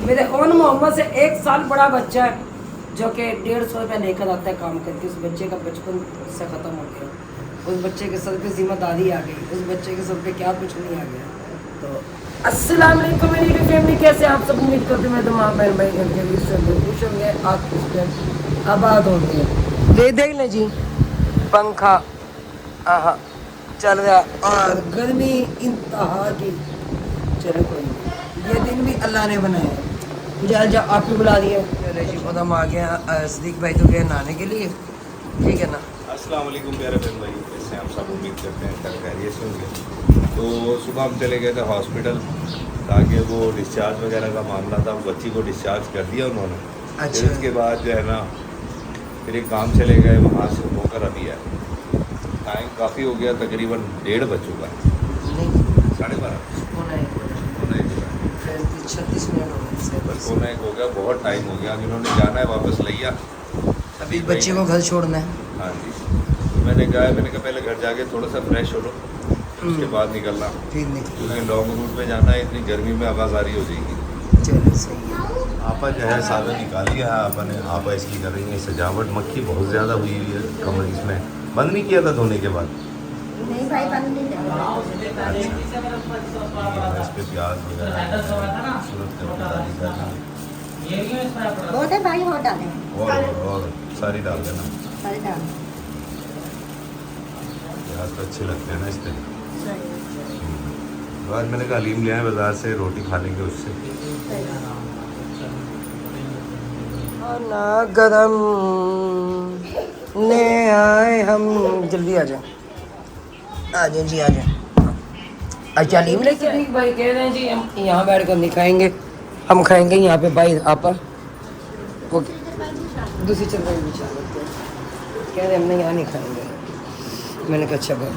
मेरे ओन मोहम्मद से 1 साल बड़ा बच्चा है जो कि 150 रुपये लेकर आता है काम करके। उस बच्चे का बचपन से ख़त्म हो गया। उस बच्चे के सर पे जिम्मेदारी आ गई। उस बच्चे के सर पे क्या कुछ नहीं आ गया। तो अस्सलाम वालेकुम मेरी फैमिली, कैसे आप सब? उम्मीद करते मैं तमाम बहन भाई घर के बीच से खुश होंगे, आप खुश आबाद होंगे। देख लें जी, पंखा चल रहा और गर्मी इंतहा की। चलो कोई नहीं, ये दिन भी अल्लाह ने बनाया। मुझे जब आप भी बुला दिया। चलो जी, खुद हम आ गए। सदीक भाई तो गए नहाने के लिए, ठीक है ना। अस्सलाम वालेकुम प्यारे बहन भाई, जैसे हम सब उम्मीद करते हैं कल खैरियत से होंगे। तो सुबह हम चले गए थे हॉस्पिटल, ताकि वो डिस्चार्ज वगैरह का मामला था। बच्ची को डिस्चार्ज कर दिया उन्होंने। अच्छा। फिर उसके बाद जो है ना, फिर एक काम चले गए, वहाँ से होकर अभी आए। टाइम काफ़ी हो गया, तकरीबन 1:30 बज चुका है। नहीं, 12:30 होना है। होना ही चुका है। 36 मिनट हो गए। बस होना एक हो गया, बहुत टाइम हो गया। अब इन्होंने जाना है वापस लिया। अभी बच्चे को घर छोड़ना है। हाँ जी, तो मैंने कहा पहले घर जाके थोड़ा सा फ्रेश हो लो, उसके बाद निकलना, फिर निकल। क्योंकि लॉन्ग रूट में जाना है। इतनी गर्मी में आवाज़ारी हो जाएगी। चलो सही है। आपा जो है सालन निकाली है आपा ने। आपा इसकी कर रही है सजावट। मक्खी बहुत ज़्यादा हुई हुई है कमर, इसमें बंद नहीं किया था धोने के बाद। नहीं भाई, बंद नहीं करना। अच्छा, इस पर प्याज वगैरह सूरत करके डाली जाती बहुत है भाई, और डालें। है, और सारी डाल देना। सारे डाल। प्याज तो अच्छे लगते हैं ना इस पर। आज मैंने कहा हलीम ले आए बाज़ार से, रोटी खा लेंगे उससे। खाना गरम ने आए हम, जल्दी आ जाओ, आ जाओ जी, आ जाओ। अच्छा लीम लेके आए भाई, कह रहे हैं जी हम यहाँ बैठ कर नहीं खाएंगे, हम खाएंगे यहाँ पे भाई आपा। ओके, दूसरी चल रही बिछा लेते हैं। कह रहे हमने यहाँ नहीं खाएंगे। मैंने कहा अच्छा भाई,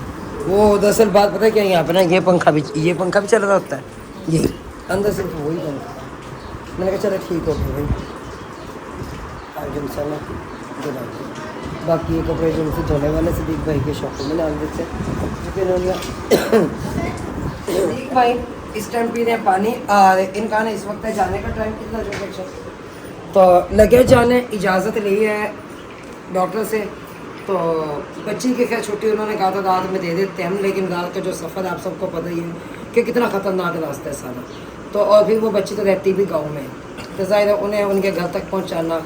वो दरअसल बात पता है क्या, यहाँ पे ना ये पंखा भी चल रहा होता है, ये अंदर से वही पंखा। मैंने कहा चलो ठीक हो गया भाई, बाकी ये कपड़े जो उनसे धोने वाले सदीक भाई के शॉप में डाल देते सदीक भाई इस टाइम पी रहे हैं पानी। और इनका ना इस वक्त है जाने का टाइम कितना जो तो लगे जाने, इजाज़त ली है डॉक्टर से। तो बच्ची की खैर छुट्टी उन्होंने कहा था रात में दे देते हम, लेकिन रात का जो सफ़र आप सबको पता ही है कि कितना ख़तरनाक रास्ता है सारा। तो और फिर वो बच्ची तो रहती भी गाँव में, तो ज़ाहिर है उन्हें उनके घर तक पहुँचाना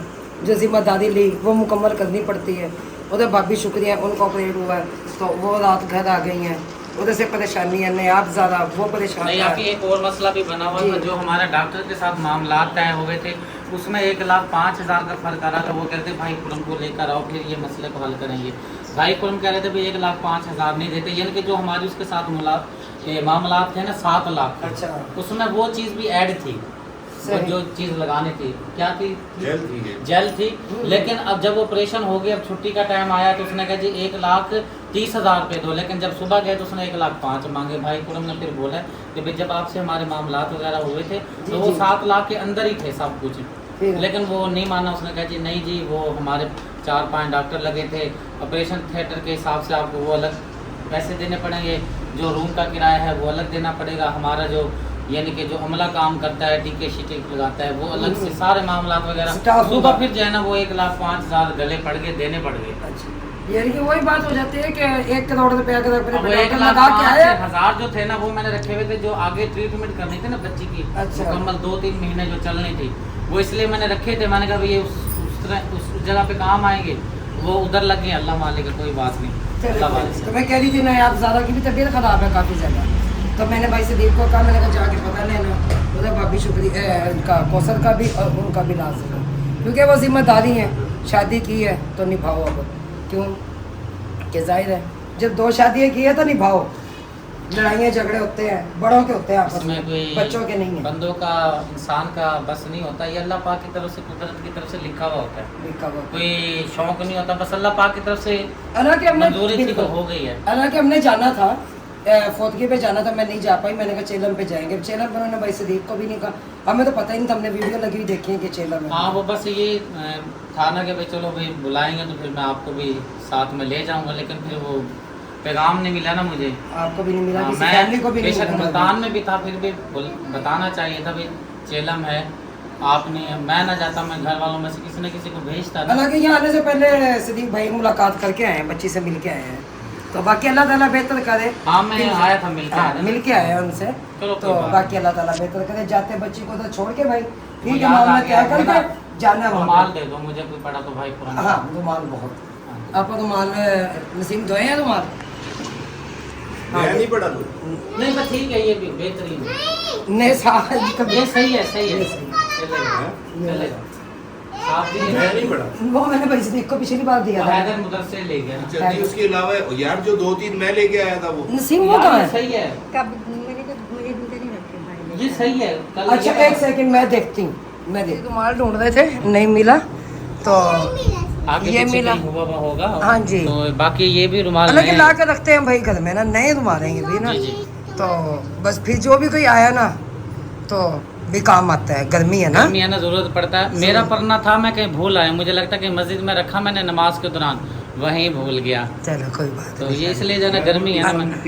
जो जिम्मेदारी ली वो मुकम्मल करनी पड़ती है। उधर भाभी शुक्रिया, उनको ऑपरेट हुआ है तो वो रात घर आ गई हैं। उधर से परेशानी है नहीं, आप ज़्यादा वो परेशान नहीं। आपकी एक और मसला भी बना हुआ था, जो हमारा डॉक्टर के साथ मामला तय हो गए थे, उसमें 1,05,000 का फर्क आ रहा था। वो कहते भाई कुरम को लेकर आओ, फिर ये मसले को हल करेंगे। भाई कुरम कह रहे थे भाई 1,05,000 नहीं देते, यानी कि जो हमारी उसके साथ मामला थे ना 7 लाख, अच्छा, उसमें वो चीज़ भी ऐड थी। वो जो चीज़ लगानी थी क्या थी? जेल थी। लेकिन अब जब ऑपरेशन हो गया, अब छुट्टी का टाइम आया तो उसने कहा जी 1,30,000 रुपये दो। लेकिन जब सुबह गए तो उसने 1,05,000 मांगे। भाई कुरम ने फिर बोला कि भाई जब आपसे हमारे मामलात वगैरह हुए थे तो वो 7 लाख के अंदर ही थे सब कुछ, लेकिन वो नहीं माना। उसने कहा जी नहीं जी, वो हमारे 4-5 डॉक्टर लगे थे, ऑपरेशन थिएटर के हिसाब से आपको वो अलग पैसे देने पड़ेंगे, जो रूम का किराया है वो अलग देना पड़ेगा, हमारा जो यानी कि जो अमला काम करता है टीके शीटे लगाता है वो अलग से, सारे मामला वगैरह। सुबह फिर जो है ना वो 1,05,000 गले पड़ गए, देने पड़ गए। यानी कि वही बात हो जाती है कि 1 करोड़ रुपया का वो 1,05,000 जो थे ना वो मैंने रखे हुए थे, जो आगे ट्रीटमेंट करनी थी ना बच्ची की, अच्छा, मुकम्मल 2-3 महीने जो चलनी थी, वो इसलिए मैंने रखे थे। मैंने कहा भाई ये उस जगह पे काम आएंगे, वो उधर लग गए। अल्लाह मालिक, कोई बात नहीं। अल्लाह मालिक। तो मैं कह रही थी ना आप ज़्यादा की भी तबीयत ख़राब है काफ़ी ज़्यादा, तो मैंने भाई सदीक को कहा, मैंने कहा जाके पता लेना उधर भाभी शुक्रिया इनका कौसर का भी और उनका भी लाजिम है, क्योंकि वो जिम्मेदारी है, शादी की है तो निभाओ। अब क्यों कि जाहिर है जब 2 शादियाँ की है तो निभाओ। लड़ाइयाँ झगड़े होते हैं, बड़ों के होते हैं आपस में, बच्चों के नहीं है। बंदों का, इंसान का बस नहीं होता, ये अल्लाह पाक की तरफ से, कुदरत की तरफ से लिखा हुआ होता है। कोई शौक नहीं होता, बस अल्लाह पाक की तरफ से मंजूरी थी तो हो गई है। हालांकि हमने जाना था, फौतगी पे जाना था, मैं नहीं जा पाई। मैंने कहा चेलम पे जाएंगे। चेलम पर उन्होंने भाई सदीक को भी नहीं कहा, हमें तो पता ही नहीं था, हमने वीडियो लगी हुई देखी है कि चेलम है। हाँ, वो बस ये था ना कि भाई चलो भाई बुलाएंगे तो फिर मैं आपको भी साथ में ले जाऊंगा, लेकिन फिर वो पैगाम नहीं मिला ना मुझे। आपको भी नहीं मिला? हाँ, किसी फैमिली को भी नहीं बेशक मिला? मुल्तान में भी था, फिर भी बताना चाहिए था भाई चेलम है आपने, मैं ना जाता, मैं घर वालों में से किसी न किसी को भेजता ना। हालांकि यहाँ आने से पहले सिद्दीक भाई मुलाकात करके आए हैं, बच्ची से मिल के आए हैं, तो बाकी अल्लाह ताला बेहतर करे। हाँ मैं आया था मिलकर आया था। मिल के आए हैं उनसे, चलो तो कोई बात बाकी अल्लाह ताला बेहतर करे। जाते बच्ची को तो छोड़ के भाई ठीक है, याद आ मामला गया, तय करके जाना है वहाँ रुमाल पे। दे दो मुझे, कोई पड़ा तो भाई पुराना। हाँ रुमाल बहुत, आपको रुमाल नसीम धोए हैं रुमाल? मैं नहीं पढ़ा लूँ। नहीं बस ठीक है, ये भी बेहतरीन है। नहीं साहब कभी ये सही है, सही है, ये सही चलेगा चलेगा। आप भी मैं नहीं पढ़ा। वो मैंने भाई सिद्दीक को पिछली बार दिया था। हैदर मुदर्से ले गया ना। चलिए उसके अलावा यार जो 2-3 मैं लेके आया था वो नसीम वो यार, कहाँ ये है? सही है, कब मुझे दूसरे नहीं रखे भाई ये सही है। कल अच्छा ये- एक सेकंड मैं देखती हूँ, मैं देखती हूँ। रुमाल ढूंढ रहे थे, नहीं मिला, तो आगे ये पीछे मिला। कहीं हुआ होगा। हाँ जी। तो बाकी ये भी रुमाल हालांकि नए ला हैं। के रखते हैं भाई घर में ना, नए रुमाल हैं ये भी ना, जी, जी। तो बस फिर जो भी कोई आया ना तो भी काम आता है, गर्मी है ना। गर्मी है ना, जरूरत पड़ता है। मेरा पढ़ना था, मैं कहीं भूल आया, मुझे लगता है कि मस्जिद में रखा मैंने नमाज के दौरान, वहीं भूल गया। चलो कोई बात तो नहीं। ये इसलिए जो है ना गर्मी है ना, मैं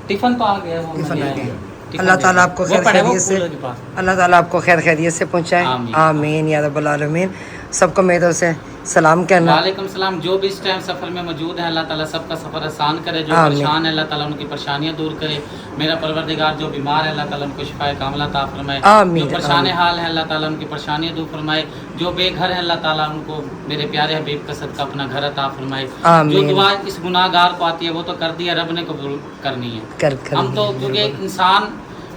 टिफिन तो आ गया, वो टिफिन मिल आ जाएगा। गया। टिफिन अल्लाह दे ताला दो। आपको वो खैर पड़ा है, वो खैरियत से, कूलर के पास। अल्लाह ताला आपको खैर खैरियत से पहुंचाए, आमीन। आमीन या रब्बल आलमीन। सबको मेरी तरफ से सलाम कहना। वालेकुम सलाम। जो भी इस टाइम सफ़र में मौजूद है, अल्लाह ताला सबका सफ़र आसान करे। जो आमीन। परेशान है, अल्लाह ताला उनकी परेशानियां दूर करे। मेरा परवरदिगार जो बीमार है, अल्लाह ताला उनको शिफाए कामिला अता फरमाए। आमीन, जो परेशान आमीन। हाल है, अल्लाह ताला उनकी परेशानियां दूर फरमाए। जो बेघर है, अल्लाह ताला उनको मेरे प्यारे हबीब का सदका अपना घर अता फरमाए। आमीन। जो दुआ इस गुनाहगार को आती है, वो तो कर दिया, रब ने कबूल करनी है। कर हम तो क्योंकि इंसान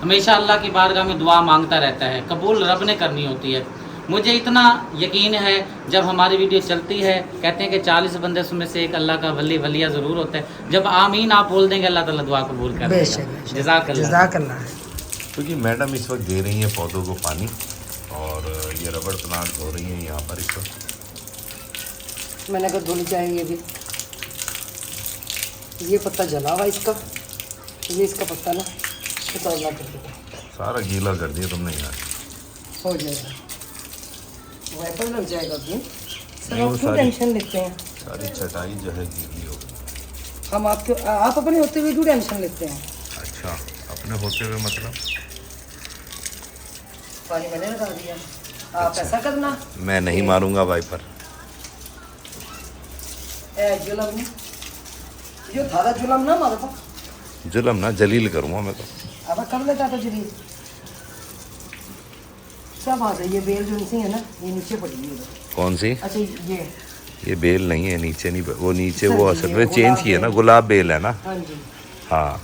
हमेशा अल्लाह की बारगाह में दुआ मांगता रहता है, कबूल रब ने करनी होती है। मुझे इतना यकीन है, जब हमारी वीडियो चलती है, कहते हैं कि 40 बंदे में से एक अल्लाह का वलिया ज़रूर होता है। जब आमीन आप बोल देंगे, अल्लाह ताला दुआ कबूल कर बेशक देगा। जज़ाकल्लाह। जज़ाकल्लाह। क्योंकि मैडम इस वक्त दे रही हैं पौधों को पानी, और ये रबड़ प्लांट हो रही हैं यहाँ पर इस वक्त। मैंने कहा धोनी चाहिए, ये भी, ये पत्ता जला हुआ इसका, ये इसका पत्ता ना उतारना पड़ेगा, सारा गीला कर दिया तुमने यार। हो जाएगा, वाइपर लग जाएगा अपनी। सर नहीं, आप वो क्यों सारी- टेंशन लेते हैं? सारी चटाई जो है गीली हो गई। हम आपके, आप अपने होते हुए क्यों टेंशन लेते हैं? अच्छा, अपने होते हुए मतलब? पानी मैंने लगा दिया, आप ऐसा करना। मैं नहीं मारूंगा वाइपर। जुलम नहीं, जो था जुलम ना मारो तो, जुलम ना, जलील करूँगा मैं तो। अब कर लेता तो जलील। क्या बात है, ये बेल जो सी है ना, ये नीचे पड़ी हुई है। कौन सी? अच्छा ये बेल नहीं है, नीचे नहीं, वो नीचे सर, वो ये असल में गुलाब चेंज की है ना, बेल। गुलाब बेल है ना। हाँ जी, हाँ,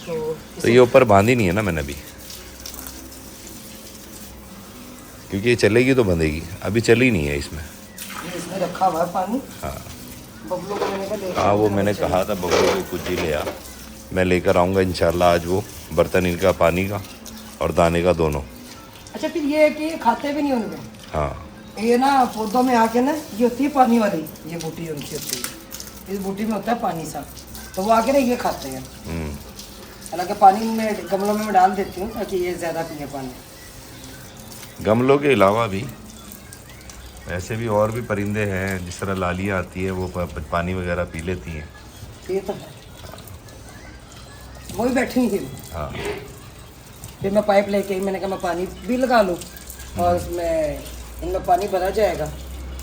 तो तो ये ऊपर बांधी नहीं है ना मैंने अभी, क्योंकि ये चलेगी तो बंधेगी, अभी चली नहीं है इसमें। ये इसमें रखा हुआ है पानी। हाँ बबलू को मैंने कहा ले हाँ, वो मैंने कहा था बबलू को कुछ ही ले आ, मैं लेकर आऊँगा इंशाल्लाह आज वो बर्तन इनका, पानी का और दाने का दोनों। अच्छा फिर ये है कि ये खाते भी नहीं उनके, हाँ, ये ना पौधों में आके ना, ये होती है पानी वाली, ये बूटी उनकी होती है, इस बूटी में होता है पानी सा, तो वो आके ना ये खाते हैं। हालांकि पानी में गमलों में मैं डाल देती हूँ ताकि ये ज़्यादा पिए पानी। गमलों के अलावा भी ऐसे भी और भी परिंदे हैं, जिस तरह लालियाँ आती है वो पानी वगैरह पी लेती हैं। ये तो है, वही बैठी हुई थी। हाँ, फिर मैं पाइप लेके, मैंने कहा मैं पानी भी लगा लूँ और उसमें इनमें पानी भरा जाएगा,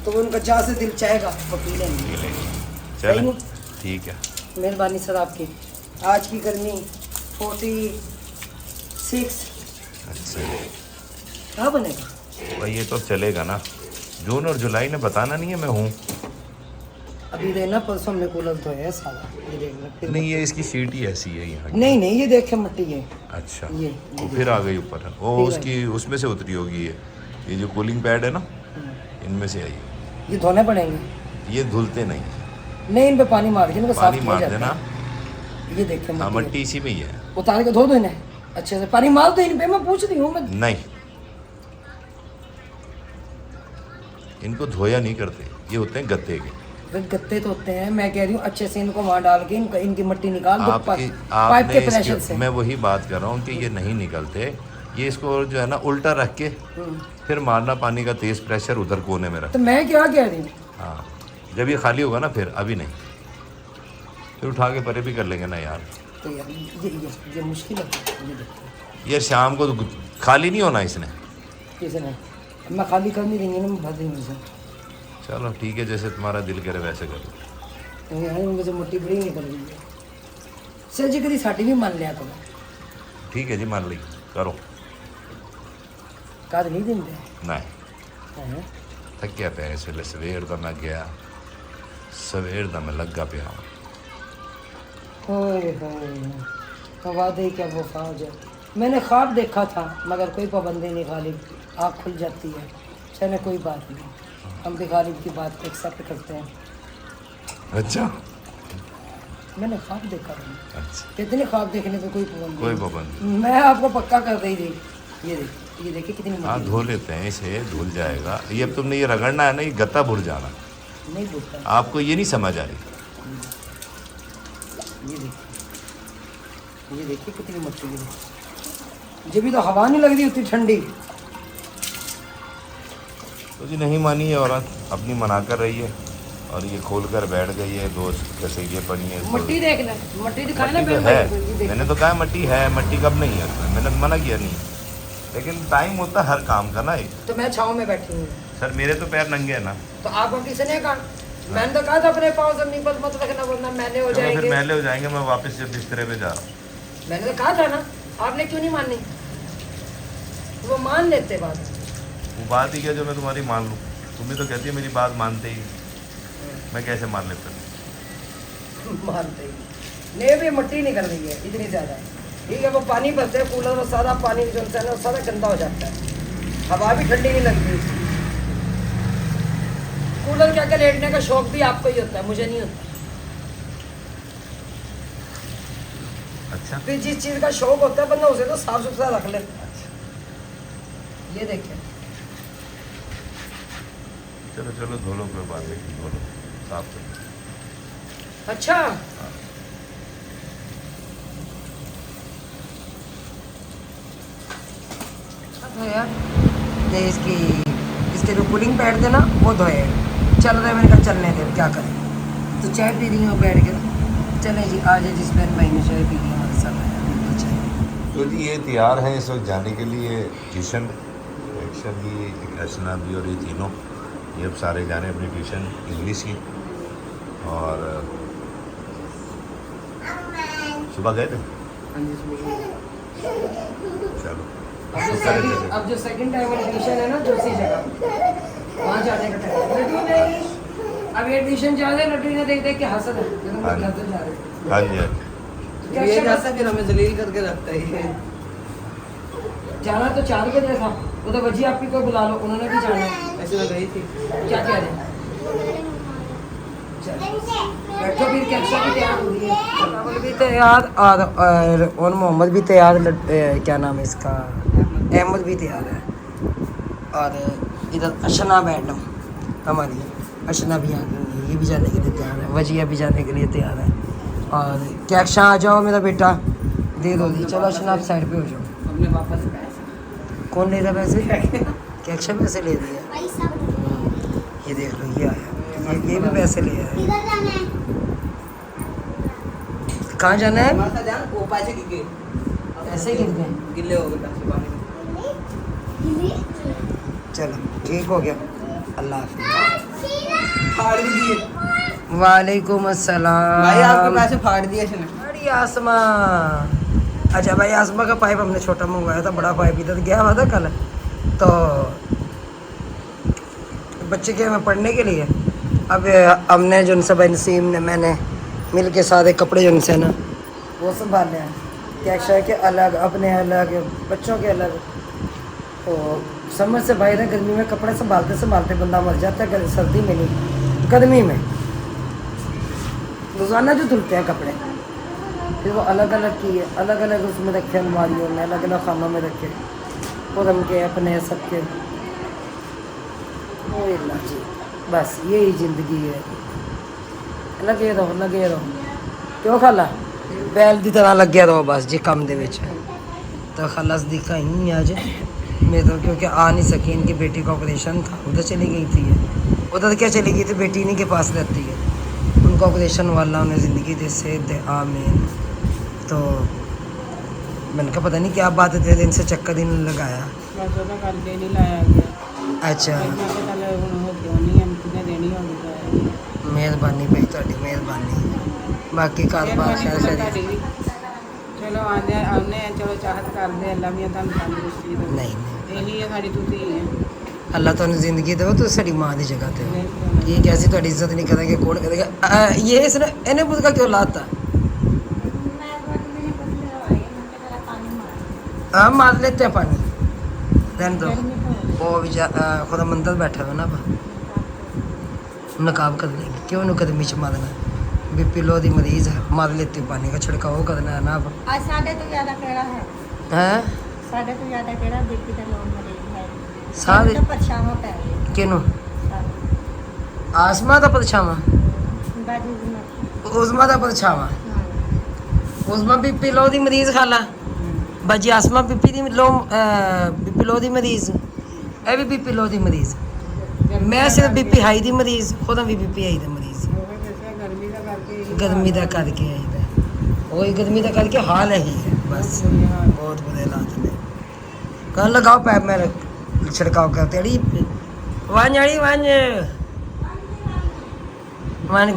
तो वो उनका जहाँ से दिल चाहेगा वो पी लेंगे। पी लेंगे। सही चलें, नहीं? ठीक है। मेहरबानी सर आपकी। आज की गर्मी 46 अच्छा, कहाँ बनेगा? भाई ये तो चलेगा ना, जून और जुलाई में बताना नहीं है मैं हूँ। अभी देना, परसों हमने कूलर तो है सारा, ये देखना फिर। नहीं, ये इसकी सीट ही ऐसी है यहाँ की। नहीं नहीं, ये देखे मिट्टी है। अच्छा, ये वो फिर आ गई ऊपर, वो फिर उसकी उसमें से उतरी होगी ये जो कूलिंग पैड है ना, इनमें से आई। ये धोने पड़ेंगे। ये धुलते नहीं, नहीं, इन पे पानी मार के इनको साफ पानी किया मार जाता देना। है। ये देखे हाँ, मिट्टी मट्टी इसी में ही है। है। उतार के धो दो इन्हें अच्छे से, पानी मार दो इन पे, मैं पूछ रही हूँ मैं। नहीं, इनको धोया नहीं करते, ये होते हैं गत्ते के। फिर गत्ते तो होते हैं, मैं कह रही हूँ अच्छे से इनको वहाँ डाल के इनकी मिट्टी निकाल दो आपकी पाइप आपने के प्रेशर इसके, से। मैं वही बात कर रहा हूँ कि ये नहीं निकलते, ये इसको जो है ना उल्टा रख के फिर मारना पानी का तेज प्रेशर उधर कोने में रख। तो मैं क्या कह रही हूँ, हाँ, जब ये खाली होगा ना फिर, अभी नहीं, फिर उठा के परे भी कर लेंगे ना यार। तो यार ये मुश्किल है, ये देखो यार शाम को तो खाली नहीं होना इसने, किसी ने मैं खाली कर नहीं देंगे ना, मैं भर देंगे सर। चलो ठीक है, जैसे तुम्हारा दिल करे वैसे करो। यार मुझे मोटी बड़ी निकल रही है सर जी, कभी साटी भी मान लिया करो। ठीक है जी, मान ली करो। कद नहीं देंगे नहीं हैं? थकिया पे इस वेले, सवेर का मैं गया, सवेर का मैं लगा पे हूँ। ओए होए, वादे क्या वफा हो जाए। मैंने ख्वाब देखा था मगर कोई पाबंदी नहीं, गालिब आँख खुल जाती है। चले कोई बात नहीं, हम भी गालिब की बात एक्सेप्ट करते हैं। अच्छा मैंने ख्वाब देखा था। अच्छा, कितने ख्वाब देखने पे कोई पाबंदी कोई नहीं। पाबंदी। मैं आपको पक्का कर रही थी। ये देखिए कितनी हाँ मोटी धो लेते हैं इसे, धुल जाएगा। ये अब तुमने ये रगड़ना है ना, ये गत्ता भूल जाना। नहीं भूलता। आपको ये नहीं समझ आ रही। ये देखिए कितनी मोटी है। जब भी तो हवा नहीं लग रही उतनी ठंडी। तो जी नहीं मानी है औरत, अपनी मना कर रही है और ये खोल कर बैठ गई है। दोस्त कैसे ये पड़ी है, मट्टी देख ले, मट्टी दिखाए ना मट्टी तो मेरे है। भाई को, ये देख। मैंने तो कहा मट्टी है, मट्टी कब नहीं है उसमें, मैंने मना किया नहीं। लेकिन टाइम होता हर काम का ना। एक तो मैं छाँव में बैठी हूँ। सर मेरे तो पैर नंगे हैं ना, तो आपको किसने कहा? मैंने तो कहा था अपने पाँव जमीन पर मत रखना वरना मैंने हो तो फिर जाएंगे। मैले हो जाएंगे। मैं वापस जब बिस्तरे पे जा रहा हूँ। मैंने तो कहा था ना, आपने क्यों नहीं मानी? वो मान लेते बात। वो बात ही क्या जो मैं तुम्हारी मान लूँ। तुम भी तो कहती है मेरी बात मानते ही, मैं कैसे मान लेता हूँ। मानते ही नहीं, भी मट्टी निकल रही है इतनी ज़्यादा। ठीक है, वो पानी भरते हैं कूलर में, सारा पानी जो है ना सारा गंदा हो जाता है। हवा भी ठंडी नहीं लगती। कूलर के आगे लेटने का शौक भी आपको ही होता है, मुझे नहीं होता। अच्छा फिर जिस चीज़ का शौक होता है बंदा उसे तो साफ सुथरा रख ले। ये देखिए, चलो चलो धो लो, कोई बात नहीं, धो लो, साफ करो। अच्छा तो यार ये इसके जो कूलिंग पैड थे ना वो धोए। चल रहे, मैंने कहा चलने दे, क्या करें। तो चाय पी रही हूँ बैठ के। चले जी, आज जिस बहन भाई ने चाय पी ली हमारे साथ आया चाय। तो जी ये तैयार हैं इस वक्त जाने के लिए ट्यूशन। एक्चुअली अर्चना भी और ये तीनों, ये अब सारे जाने अपनी ट्यूशन इंग्लिश की। और सुबह गए थे। चलो अब जो सेकंड टाइम एडमिशन है ना दूसरी जगह, वहाँ जाने का टाइम। लड्डू नहीं, अब एडमिशन जा रहे, लड्डू ने देख देख के हंस रहे। हाँ जी। घर तो जा रहे। हाँ जी हाँ जी। ये जाता फिर हमें जलील करके रखता है। जाना तो 4 बजे था, वो तो बजी आपकी को बुला लो, उन्होंने भी जाना। ऐसे में गई थी, क्या कह रहे हैं? बैठो, फिर कैप्शन भी तैयार हो रही है, चावल भी तैयार और मोहम्मद भी तैयार। क्या नाम है इसका, अहमद भी तैयार है। और इधर अशना मैडम हमारी, अशना भी यहाँ ये भी जाने के लिए तैयार है, वजिया भी जाने के लिए तैयार है। और कैक्शा आ जाओ मेरा बेटा, दे दो दी। चलो अशना आप साइड पे हो जाओ। अपने पापा से पैसे कौन ले रहा पैसे? कैक्शा पैसे ले दिया। ये देख लो, ये आया, ये भी पैसे ले आया। कहाँ जाना है? ऐसे गिर गए, गिले हो गए पैसे पानी में। चलो ठीक हो गया, अल्लाह हाफिज़। वालेकुम अस्सलाम। भाई आपके पैसे फाड़ दिए इसने। बड़ी आसमा। अच्छा भाई, आसमा का पाइप हमने छोटा मंगवाया था, बड़ा पाइप इधर गया हुआ था कल। तो बच्चे गए में पढ़ने के लिए। अब हमने जो उनसे नसीम ने मैंने मिल के सारे कपड़े जो उनसे ना वो संभाले हैं। कैक्शा के अलग, अपने अलग, बच्चों के अलग। तो समझ से बाहर है, गर्मी में कपड़े संभालते संभालते बंदा मर जाता है। सर्दी में नहीं, गर्मी में रोज़ाना जो धुलते हैं कपड़े, फिर वो अलग अलग किए, अलग अलग उसमें रखे, अलमारियों में अलग अलग खानों में रखे, और उनके अपने सबके। जी बस यही ज़िंदगी है, लगे रहो। क्यों खाला बैल की तरह लगे रहो बस जी काम दे विच। तो खाला दिखा ही नहीं आज मैं तो, क्योंकि आ नहीं सकी, इनकी बेटी का ऑपरेशन था, उधर चली गई थी। उधर क्या चली गई थी, बेटी इन्हीं के पास रहती है। उनका ऑपरेशन वाला उन्हें ज़िंदगी दे से दे आमीन। तो मैंने कहा पता नहीं क्या बात है, 3 दिन से चक्कर ही नहीं लगाया। अच्छा ਫਿਰ ਮੈਂ ਕਿਹਾ ਚੱਲ ਹੁਣ ਹੋ ਕਿਉਂ ਨਹੀਂ ਐਮ ਕਿਨੇ ਦੇਣੀ ਹੋਗੀ ਤਾਂ ਮਿਹਰਬਾਨੀ ਭਾਈ ਤੁਹਾਡੀ ਮਿਹਰਬਾਨੀ ਬਾਕੀ ਕਾਰੋਬਾਰ ਖੈਰ ਤੁਹਾਡੀ ਕਰੀ ਵੀ। ਚਲੋ ਆਉਂਦੇ ਆ ਚਲੋ ਚਾਹਤ ਕਰਦੇ ਅੱਲਾ ਵੀ ਤੁਹਾਨੂੰ ਤੰਦਰੁਸਤੀ ਦੇ ਨਹੀਂ ਨਹੀਂ ਇਹੀ ਹੈ ਸਾਡੀ ਤੁਸੀਂ ਹੈ ਅੱਲਾ ਤੁਹਾਨੂੰ ਜ਼ਿੰਦਗੀ ਦੇਵੇ ਤੁਸੀਂ ਸਾਡੀ ਮਾਂ ਦੀ ਜਗ੍ਹਾ ਤੇ ਹੋ ਠੀਕ है ਅਸੀਂ ਤੁਹਾਡੀ ਇੱਜ਼ਤ नहीं करेंगे कौन करेगा ये इसने इन्हें मुझका क्यों लाता ਮੈਂ ਮੈंने बस लगाई मैं जरा पानी मार हाँ मार लेते हैं पानी रहने दो गर्मी तो वो भी खुदा मंदिर बैठा हुआ ना नकाब कर लेंगे क्यों नहीं कदमी च मारना बीपी लो दी मरीज है मार लेते पानी का छिड़काव करना है ना अब आज साढ़े तो ज़्यादा केड़ा है हैं साढ़े तो ज़्यादा केड़ा बीपी का लोन मरीज है सारे तो परेशान पै गए किनू आसमा का परछावा बाजू में उजमा का परछावा उजमा बीपी लो दी मरीज खाला बाजी आसमा बीपी दी लो बीपी लो दी मरीज ਇਹ ਵੀ ਬੀਪੀ ਲੋ ਦੀ ਮਰੀਜ਼ ਮੈਂ ਸਿਰਫ ਬੀਪੀ ਹਾਈ ਦੀ ਮਰੀਜ਼ ਖੁਦਾ ਵੀ ਬੀਪੀ ਹਾਈ ਦਾ ਮਰੀਜ਼ गर्मी का करके ਗਰਮੀ ਦਾ ਕਰਕੇ ਆਈਦਾ ਉਹੀ ਗਰਮੀ ਦਾ ਕਰਕੇ ਹਾਲ ਇਹੀ ਹੈ ਬਸ ਬਹੁਤ ਬੁਰੇ ਹਾਲਾਤ ਨੇ ਕੱਲ ਲਗਾਓ ਪੈਪ ਮੈਂ ਛਿੜਕਾव करते अड़ी वांज अड़ी वांज वांज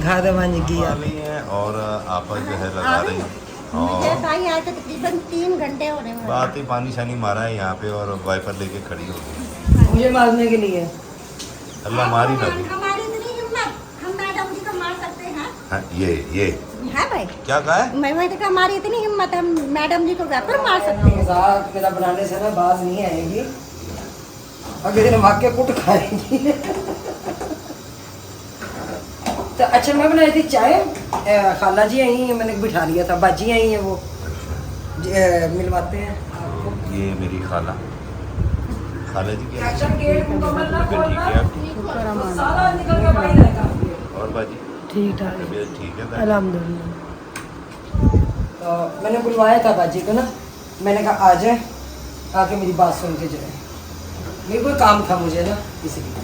घर वांज की आ रही हैं और आपस जो है लगा रही हैं मुझे और भाई आए तो तकरीबन 3 घंटे हो रहे हैं बात ही पानी शानी मारा है यहाँ पे और वाइपर लेके खड़ी हो गई मुझे मारने के लिए अल्लाह मारी ना दे। हमारी इतनी हिम्मत हम मैडम जी को मार सकते हैं हाँ, ये है भाई क्या कहा है मैं वही तो हमारी इतनी हिम्मत हम मैडम जी को घर मार सकते हैं मजाक मेरा बनाने से ना बाज नहीं आएगी अगले दिन भाग के कुट खाएंगी तो अच्छा मैं बनाई थी चाय खाला जी आई हैं मैंने बिठा लिया था बाजी आई हैं वो मिलवाते हैं ये मेरी खाला खाला जी क्या अच्छा गेट मुकम्मल ना ठीक खोलना है आप तो सारा निकल के बाहर आएगा और बाजी ठीक ठाक तबीयत ठीक है अल्हम्दुलिल्लाह तो मैंने बुलवाया था बाजी को ना मैंने कहा आ जाए आके मेरी बात सुन के जाए मेरे कोई काम था मुझे ना इसलिए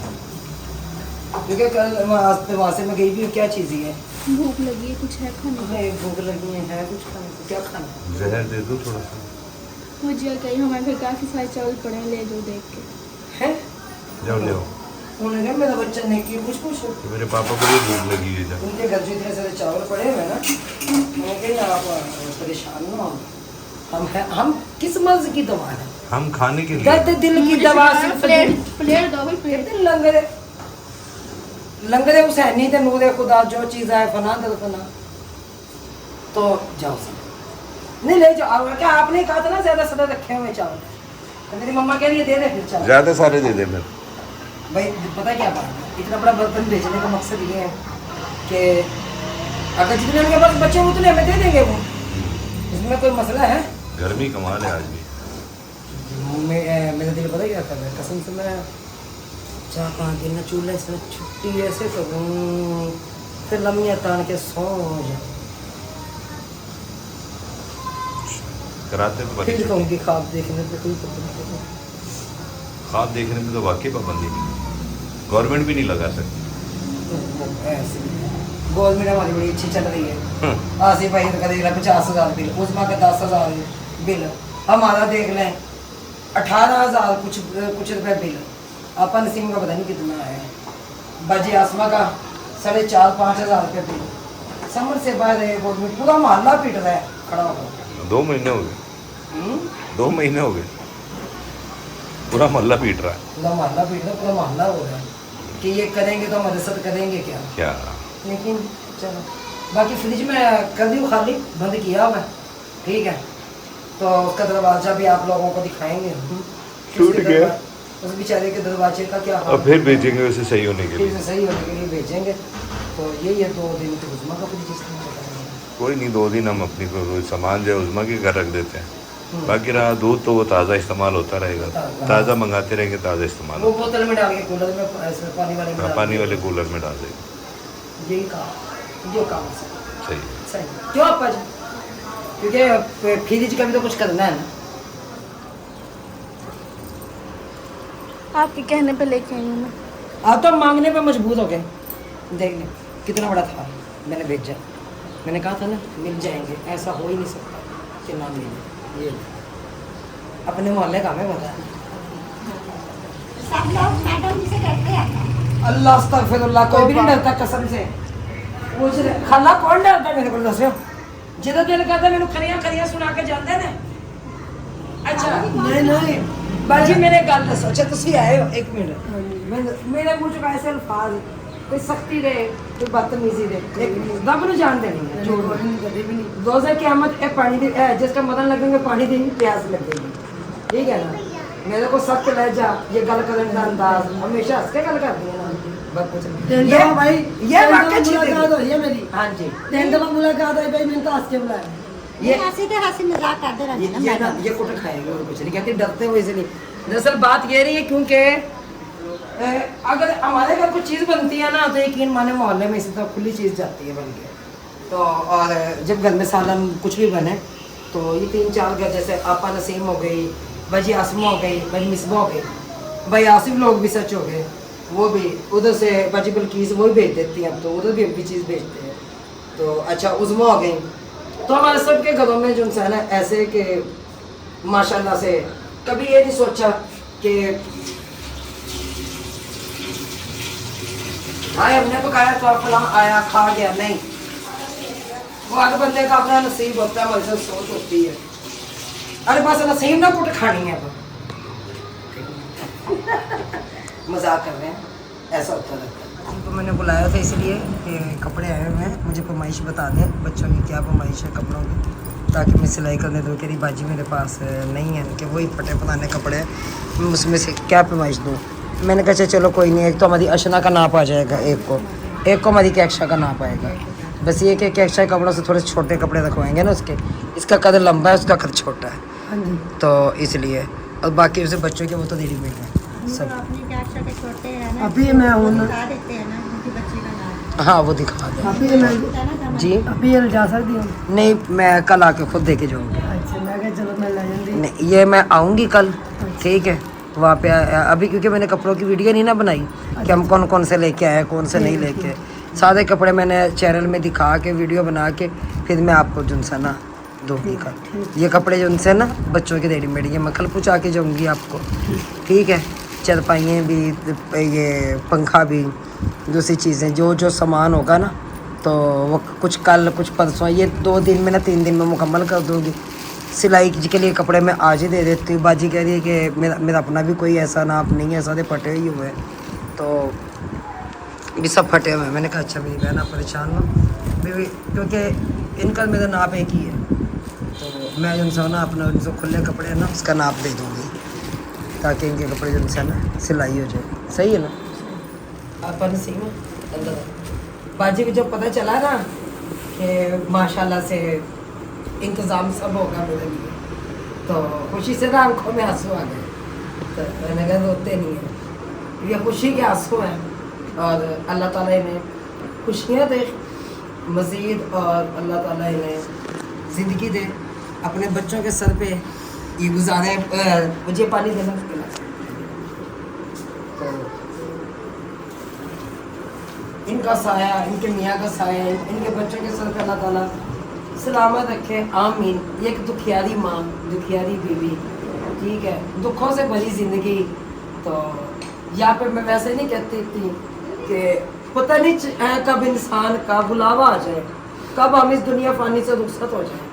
क्योंकि कल वहाँ से मैं गई भी क्या चीज़ ही है भूख लगी है कुछ है खाने को भूख लगी है कुछ खाने को क्या खाना जहर दे दो थोड़ा सा मुझे कहीं हमारे घर काफ़ी सारे चावल पड़े हैं ले जो देख के है जाओ ले आओ उन्होंने कहा मेरा बच्चा ने की कुछ तो मेरे पापा को भी भूख लगी है जब उनके घर जो इतने सारे चावल पड़े हुए हैं ना उन्होंने कहा आप परेशान ना हो हम किस मर्ज की दवा है हम खाने के लिए दर्द दिल की दवा सिर्फ प्लेट दो भाई प्लेट लंगर लंगर हुसैनी ते नूरे खुदा जो चीज़ है फना दर फना तो जाओ सब नहीं ले जाओ क्या आपने कहा था ना ज़्यादा सारे रखे हुए चावल तो मेरी मम्मा कह रही है दे दे फिर चावल ज़्यादा सारे दे दे फिर भाई पता क्या बात है इतना बड़ा बर्तन भेजने का मकसद ये है कि अगर जितने उनके पास बच्चे उतने हमें दे देंगे वो इसमें कोई मसला है गर्मी कमाल है आज भी मेरा दिल पता क्या कर रहा है कसम से मैं चाह पाँच दिन ना चूल्हे से छुट्टी ऐसे करूँ फिर लम्बियाँ तान के सो जाऊँ कराते तो फिर बच्चे कहूँगी ख्वाब देखने पे कोई पाबंदी नहीं। ख्वाब देखने में तो वाकई पाबंदी नहीं गवर्नमेंट भी नहीं लगा सकती ऐसे गवर्नमेंट हमारी बड़ी अच्छी चल रही है आसिफ भाई तो करेगा 50,000 बिल उस्मा का 10,000 बिल हमारा देख लें 18,000 कुछ रुपए बिल अपन सिम का पता नहीं कितना है बाजी आसमा का 4,500-5,000 रुपये बिल समर से बाहर है गवर्नमेंट पूरा मोहल्ला पीट रहा है खड़ा होकर 2 महीने हो गए 2 महीने हो गए पूरा मोहल्ला पीट रहा है पूरा मोहल्ला पीट रहा है पूरा मोहल्ला हो रहा है कि ये करेंगे तो मदद करेंगे क्या क्या लेकिन चलो बाकी फ्रिज में कर दी खाली बंद किया हुआ है ठीक है तो उसका दरवाजा भी आप लोगों को दिखाएंगे टूट उसके गया। उस बेचारे के दरवाजे का क्या हाल और फिर भेजेंगे उसे सही होने के फिर लिए से सही होने के लिए भेजेंगे तो यही है 2 दिन तो उस्मा का फ्रिज इस्तेमाल करेंगे कोई नहीं 2 दिन हम अपनी कोई सामान जो है उस्मा के घर रख देते हैं बाकी रहा दूध तो वो ताज़ा इस्तेमाल होता रहेगा ताज़ा मंगाते रहेंगे ताज़ा इस्तेमाल वो बोतल में डाल के कूलर में इसमें पानी वाले में होगा डाल पानी के। वाले कूलर में डाल देंगे यही काम जो काम से सही है। सही क्यों आप क्योंकि फ्रिज का भी तो कुछ करना है ना आपके कहने पे लेके आई हूँ मैं आप तो मांगने पे मजबूर हो गए देख लें कितना बड़ा था मैंने भेजा मैंने कहा था ना मिल जाएंगे ऐसा हो ही नहीं सकता कि ना मिले ये अपने मोहल्ले का हमें बता सब लोग मैडम जी से डरते हैं। अल्लाह अस्तगफिरुल्लाह, कोई भी नहीं डरता कसम से। पूछ रहे खाला कौन डरता मेरे को दसो, जिदा दिल करता मैंने खरियां सुना के जाते ने। अच्छा नहीं बाजी मेरे गल दसो। अच्छा तुसी आए हो एक मिनट, मेरे मुंह चो ऐसे अल्फाज कोई सख्ती दे कोई बदतमीजी दे रब नूं जान देनी है, झूठ कभी भी नहीं। रोज़े क़यामत ए पानी दी जिस टाइम मदन लगेंगे पानी दी प्यास लगेगी, ठीक है ना। मेरे को सख्त लहजा ये गल करने का अंदाज हमेशा हंस के गल करती है ना। बस कुछ ये भाई ये वाकई मुलाकात हुई है मेरी। हाँ जी 3 दफा मुलाकात हुई भाई, मैंने तो हंस के बुलाया। ये हंसी मजाक करते रहते हैं ना मैडम। ये कुछ खाएंगे और कुछ नहीं कहते, डरते हो इसलिए। दरअसल बात ये रही है क्योंकि अगर हमारे घर कोई चीज़ बनती है ना तो यकीन माने मोहल्ले में इसी तरह खुली चीज़ जाती है बन के। तो और जब घर में सालन कुछ भी बने तो ये 3-4 घर, जैसे आपा नसीम हो गई, भाजी आसमा हो गई, भाई मिसबा हो गई, भाई आसिफ लोग भी सच हो गए, वो भी उधर से भाजी बल्कीस वो भी भेज देती हैं, अब तो उधर भी अब भी चीज़ भेजते हैं। तो अच्छा उज़मा हो गई। तो हमारे सबके घरों में जो इंसान है ऐसे कि माशाल्लाह से कभी ये नहीं सोचा कि भाई हमने पकाया तो फलां आया खा गया, नहीं। वो हर बंदे का अपना नसीब होता है, हमारी सब सोच होती है। अरे बस नसीब ना कुट खानी है मजाक कर रहे हैं, ऐसा होता रहता है। तो मैंने बुलाया था इसलिए कि कपड़े आए हुए हैं, मुझे फरमाइश बता दें बच्चों की क्या फरमाइश है कपड़ों की, ताकि मैं सिलाई करने दूँ। कह बाजी मेरे पास नहीं है कि वही फटे पुराने कपड़े हैं, मैं उसमें से क्या फरमाइश दूँ। मैंने कहा चलो कोई नहीं, एक तो हमारी अशना का नाप आ जाएगा, एक को हमारी कैक्शा का नाप आएगा। बस ये कि कैक्शा के कपड़ों से थोड़े छोटे कपड़े रखवाएंगे ना उसके, इसका कद लंबा है उसका कद छोटा है, तो इसलिए। और बाकी उसे बच्चों के वो तो रेडी मेड है सब। अपनी कैक्शा के छोटे हैं ना, अभी मैं बता देते हैं ना उनके बच्चे का नाम। हाँ वो दिखा दें अभी मैं जी। अभी ये जा सकती हूँ? नहीं मैं कल आके खुद दे के जाऊँगी। अच्छा मैं कहा चलो मैं ले जाऊँगी। नहीं ये मैं आऊँगी कल, ठीक है वहाँ पे अभी क्योंकि मैंने कपड़ों की वीडियो नहीं ना बनाई कि हम कौन कौन से लेके आए कौन से नहीं लेके। सारे कपड़े मैंने चैनल में दिखा के वीडियो बना के फिर मैं आपको जिनसे ना दूँगी कल। ये कपड़े जो उनसे ना बच्चों के रेडीमेड ये मैं कल पहुँचा के जाऊँगी आपको, ठीक है। चरपाइयाँ भी, ये पंखा भी, दूसरी चीज़ें जो सामान होगा ना तो वो कुछ कल कुछ परसों, ये 2 दिन में ना 3 दिन में मुकम्मल कर दूँगी। सिलाई के लिए कपड़े मैं आज ही दे देती हूँ। बाजी कह रही है कि मेरा अपना भी कोई ऐसा नाप नहीं है, सारे फटे ही हुए हैं, तो भी सब फटे हुए हैं। मैंने कहा अच्छा मेरी बहन आप परेशान हो भी, क्योंकि इनका मेरा नाप एक ही है, तो मैं उनसे ना अपना जो खुले कपड़े हैं ना उसका नाप दे दूँगी ताकि इनके कपड़े जो से ना सिलाई हो जाए। सही है ना अपन सही है। बाजी को जब पता चला ना कि माशाल्लाह से इंतज़ाम सब होगा मेरे लिए, तो खुशी से ना आंखों में आंसू आ गए। तो मैंने कहा रोते नहीं है, ये खुशी के आंसू हैं। और अल्लाह ताला इन्हें खुशियाँ दे मज़ीद, और अल्लाह ताला इन्हें ज़िंदगी दे, अपने बच्चों के सर पे ये गुजारे। मुझे पानी देना तो इनका साया, इनके मियाँ का साया, इनके बच्चों के सर पे अल्लाह ताला सलामत रखे, आमीन। एक दुखियारी माँ, दुखियारी बीवी, ठीक है, दुखों से भरी ज़िंदगी। तो यहाँ पे मैं वैसे नहीं कहती थी कि पता नहीं कब इंसान का बुलावा आ जाए, कब हम इस दुनिया फानी से रुखसत हो जाए।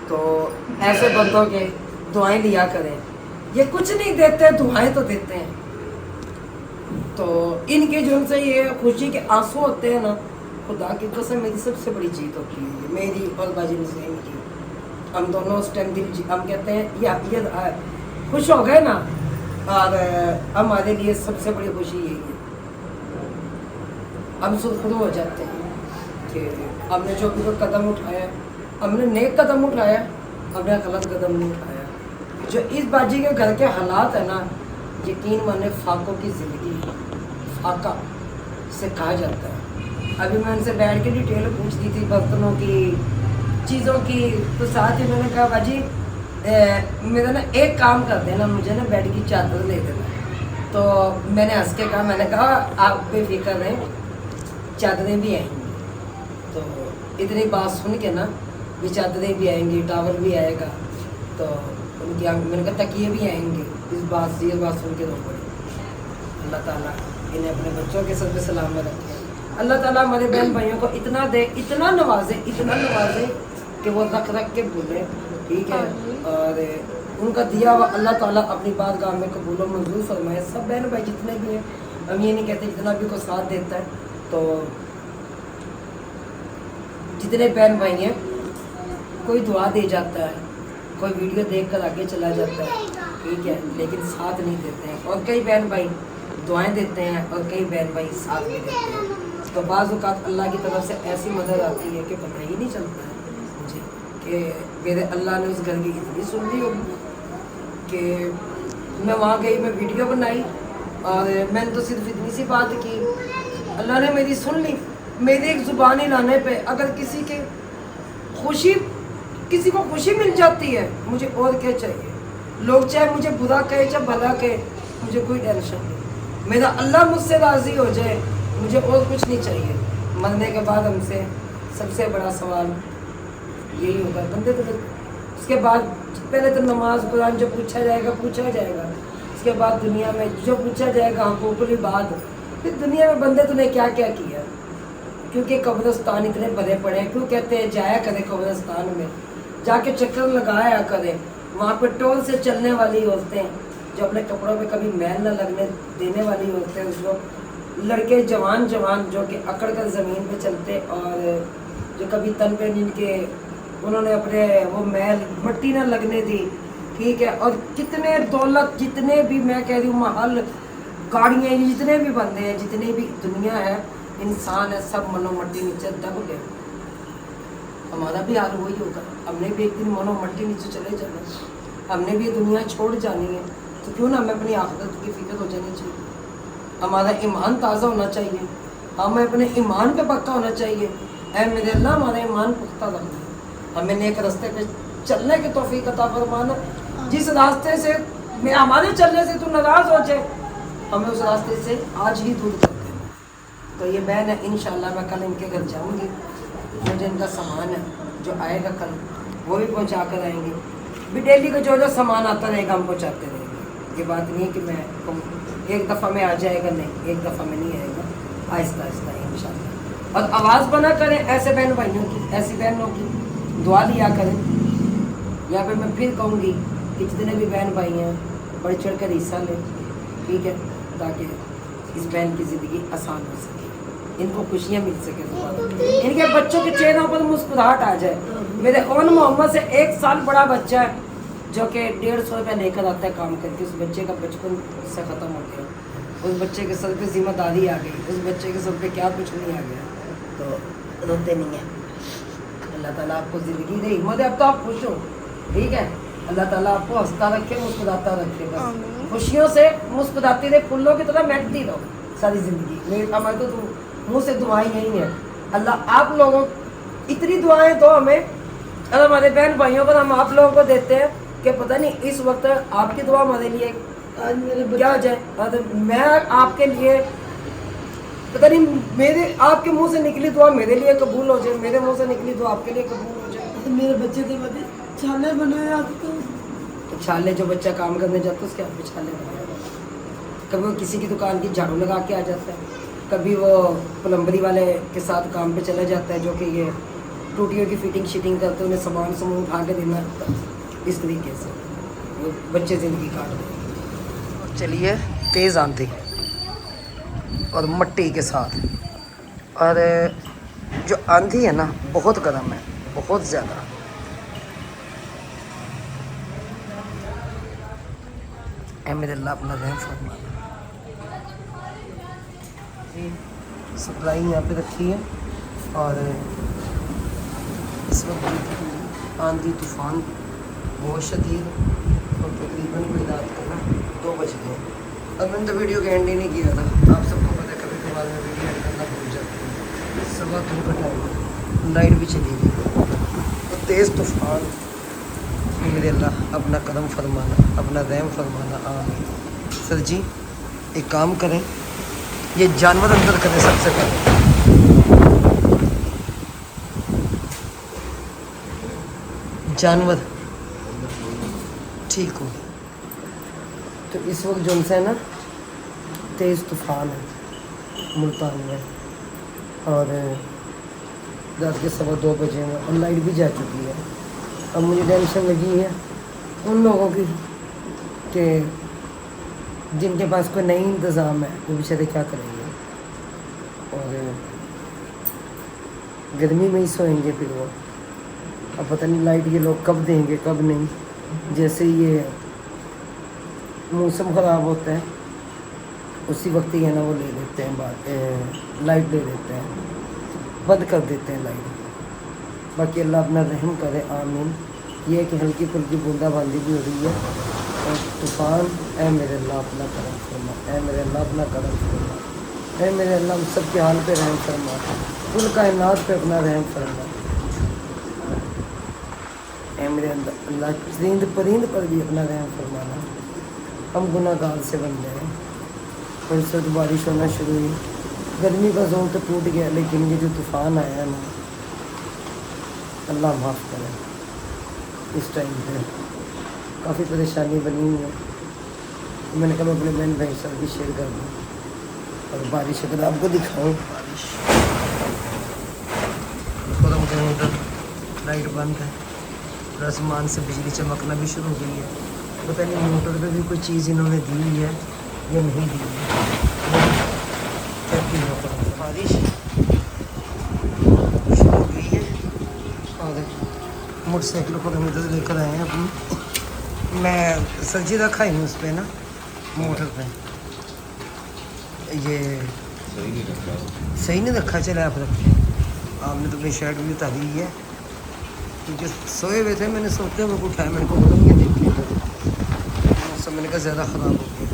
तो ऐसे बंदों के दुआएं लिया करें, ये कुछ नहीं देते दुआएं तो देते हैं। तो इनके जो से ये खुशी के आंसू होते हैं ना, खुदा की कसम मेरी सबसे बड़ी जीत होती है, मेरी और बाजी नसीम की। हम दोनों उस टाइम दिल हम कहते हैं ये खुश हो गए ना, और हमारे लिए सबसे बड़ी खुशी यही है। हम सुरखरू हो जाते हैं कि हमने जो भी कोई कदम उठाया, हमने नेक कदम उठाया, हमने गलत कदम नहीं उठाया। जो इस बाजी के घर के हालात है ना, यकीन माने फाकों की ज़िंदगी, फाका से कहा जाता है। अभी मैं उनसे बैठ के डिटेल पूछ दी थी बर्तनों की, चीज़ों की, तो साथ ही मैंने कहा बाजी मेरा ना एक काम कर देना, मुझे ना बेड की चादर दे देना। तो मैंने हंस के कहा, मैंने कहा आप बेफिक्र रहें, चादरें भी आएंगी। तो इतनी बात सुन के ना भी चादरें भी आएंगी, टावल भी आएगा, तो उनकी मैंने कहा तकिए भी आएंगे। इस बात से ये बात सुन के रो पड़ी। अल्लाह ताला इन्हें अपने बच्चों के सर पे सलामत रखे। अल्लाह ताला हमारे बहन भाइयों को इतना दे, इतना नवाजे कि वो रख रख के भूले, ठीक है। और उनका दिया हुआ अल्लाह ताला अपनी बारगाह में कबूल व मंजूर फरमाए। सब बहन भाई जितने भी हैं, हम ये नहीं कहते जितना भी को साथ देता है, तो जितने बहन भाई हैं, कोई दुआ दे जाता है, कोई वीडियो देख कर आगे चला जाता है, ठीक है, लेकिन साथ नहीं देते हैं। और कई बहन भाई दुआएं देते हैं और कई बहन भाई साथ भी देते हैं। तो बाज़ औक़ात अल्लाह की तरफ से ऐसी मदद आती है कि पता ही नहीं चलता है मुझे कि मेरे अल्लाह ने उस घर की इतनी सुन ली होगी कि मैं वहाँ गई, मैं वीडियो बनाई और मैंने तो सिर्फ इतनी सी बात की, अल्लाह ने मेरी सुन ली। मेरे एक ज़ुबानी लाने पे अगर किसी को खुशी मिल जाती है, मुझे और क्या चाहिए। लोग चाहे मुझे बुरा कहे चाहे भला कहे, मुझे कोई टेंशन नहीं। मेरा अल्लाह मुझसे राज़ी हो जाए, मुझे और कुछ नहीं चाहिए। मरने के बाद हमसे सबसे बड़ा सवाल यही होगा, बंदे तो उसके बाद पहले तो नमाज कुरान जो पूछा जाएगा। उसके बाद दुनिया में जो पूछा जाएगा, हुकूकुल बात, फिर दुनिया में बंदे तूने क्या क्या किया। क्योंकि कब्रिस्तान इतने भरे पड़े हैं, क्यों कहते हैं जाया करे कब्रिस्तान में, जाके चक्कर लगाया करे। वहाँ पर टोल से चलने वाली औरतें जो अपने कपड़ों पे कभी मैल न लगने देने वाली होते हैं, उसको लड़के जवान जो कि अकड़ कर ज़मीन पे चलते और जो कभी तन पे जिनके उन्होंने अपने वो मैल मट्टी ना लगने दी, ठीक है। और कितने दौलत, जितने भी मैं कह रही हूँ महल, गाड़ियाँ, जितने भी बंदे हैं, जितनी भी दुनिया है, इंसान है, सब मनो मट्टी नीचे दब गए। हमारा भी हाल वही होगा, हमने भी एक दिन मनो मट्टी नीचे चले जाना, हमने भी दुनिया छोड़ जानी है। तो क्यों ना हमें अपनी आखिरत की फिक्र हो जानी चाहिए। हमारा ईमान ताज़ा होना चाहिए, हमें अपने ईमान पे पक्का होना चाहिए। ऐ मेरे अल्लाह हमारा ईमान पुख्ता रखना, हमें नेक रास्ते पे चलने की तौफीक अता फरमाना। जिस रास्ते से मैं हमारे चलने से तू नाराज़ हो जाए, हमें उस रास्ते से आज ही दूर कर दे। तो ये बहन है, इंशाल्लाह मैं कल इनके घर जाऊँगी, मुझे इनका सामान है जो आएगा कल वो भी पहुँचा कर आएंगे। भी डेली का जो सामान आता रहेगा हम पहुँचाते रहेंगे। ये बात नहीं है कि मैं एक दफ़ा में आ जाएगा, नहीं, एक दफ़ा में नहीं आएगा, आहिस्ता आहिस्ता इंशाल्लाह। और आवाज़ बना करें ऐसे बहन भाइयों की, ऐसी बहनों की दुआ लिया करें। यहाँ पे मैं फिर कहूँगी कि जितने भी बहन भाई हैं बढ़ चढ़ कर हिस्सा लें, ठीक है, ताकि इस बहन की ज़िंदगी आसान हो सके, इनको खुशियाँ मिल सके, इनके बच्चों के चेहरों पर मुस्कुराहट आ जाए। मेरे ओन मोहम्मद से 1 साल बड़ा बच्चा है जो कि 150 रुपये लेकर आता है काम करके, उस बच्चे का बचपन से ख़त्म हो गया, उस बच्चे के सर पे जिम्मेदारी आ गई, उस बच्चे के सर पे क्या कुछ नहीं आ गया, तो रोते नहीं हैं। अल्लाह ताला आपको ज़िंदगी दे, हिम्मत है, अब तो आप खुश हो, ठीक है। अल्लाह ताला आपको हंसता रखे, मुस्कुराता रखे, बस खुशियों से मुस्कुराती रहे, फूलों की तरह महकती रहो सारी ज़िंदगी। मेरी हमारे तो मुँह से दुआएं यही हैं। अल्लाह आप लोगों इतनी दुआएं तो हमें, और हमारे बहन भाइयों पर हम आप लोगों को देते हैं कि पता नहीं इस वक्त आपकी दुआ हमारे लिए क्या हो जाए। मैं आपके लिए पता नहीं, मेरे आपके मुंह से निकली दुआ मेरे लिए कबूल हो जाए, मेरे मुंह से निकली दुआ आपके लिए कबूल हो जाए। तो मेरे बच्चे तो बड़े छाले बनाए आते तो छाले, जो बच्चा काम करने जाता है उसके हाथ में छाले बनाए। कभी वो किसी की दुकान की झाड़ू लगा के आ जाता है, कभी वो प्लम्बरी वाले के साथ काम पे चला जाता है जो कि ये टूटियों की फिटिंग शिटिंग करते हैं, उन्हें सामान समूह उठा के देना, इस तरीके से वो बच्चे ज़िंदगी काट दें। चलिए, तेज़ आंधी और मट्टी के साथ, और जो आंधी है ना बहुत गर्म है, बहुत ज़्यादा। ऐ मेरे अल्लाह अपना रहम फरमा। सप्लाई यहाँ पे रखी है और इस वक्त आंधी तूफ़ान बहुत शदीद, और तकरीबन कोई रात को 2 बज गए। अब मैंने तो वीडियो का एंड ही नहीं किया था, आप सबको पता है कभी कभार में वीडियो एंड करना भूल जाती है। 2:15 का टाइम, लाइट भी चली गई और तेज़ तूफ़ान। मेरे अल्लाह अपना करम फरमाना, अपना रहम फरमाना, आमीन। सर जी एक काम करें, ये जानवर अंदर करें सबसे पहले, जानवर ठीक हो। तो इस वक्त जो है ना तेज़ तूफ़ान है मुल्तान में, और रात के 2:15 बजे में, और लाइट भी जा चुकी है। अब मुझे टेंशन लगी है उन लोगों की कि जिनके पास कोई नई इंतज़ाम है, वो बेचारे क्या करेंगे, और गर्मी में ही सोएंगे फिर वो। अब पता नहीं लाइट ये लोग कब देंगे कब नहीं। जैसे ये मौसम ख़राब होता है उसी वक्त ही है ना वो ले लेते हैं लाइट ले लेते हैं, बंद कर देते हैं लाइट। बाकी अल्लाह अपना रहम करे, आमीन। ये कि हल्की फुल्की बूंदाबांदी भी हो रही है, और तूफ़ान, ऐ मेरे अल्लाह अपना करम फरमा, ऐ मेरे अल्लाह अपना करम फरमा, ऐ मेरे अल्लाह हम सब के हाल पे रहम फरमा, कुल कायनात पे अपना रहम फरमा, ऐ मेरे अल्लाह चरिंद परिंद पर भी अपना रहम फरमाना। हम गुनाहगार से बन गए हैं। परसों तो बारिश होना शुरू हुई, गर्मी का जोर तो टूट गया, लेकिन ये जो तूफ़ान आया है ना, अल्लाह माफ़ करे। इस टाइम पे काफ़ी परेशानी बनी हुई है। मैंने कहा मैं अपने बहन भाई साथ भी शेयर कर दूँ, और बारिश अगर आपको दिखाऊँ, बारिश उधर लाइट बंद है, आसमान से बिजली चमकना भी शुरू हो गई है। पता नहीं मोटर पे भी कोई चीज़ इन्होंने दी हुई है या नहीं दी है। बारिश शुरू हो गई है, और मोटरसाइकिल को हम इधर लेकर आए हैं अपनी। मैं सब्जी रखा ही उस पर ना, मोटर पे। ये सही नहीं रखा, चले आप रखें। आपने तो अपनी शर्ट भी उतारी हुई है, क्योंकि सोए हुए थे। मैंने सोते हुए उठाया, मैंने को बोला ये देखिए मौसम मैंने कहा ज़्यादा ख़राब हो गया।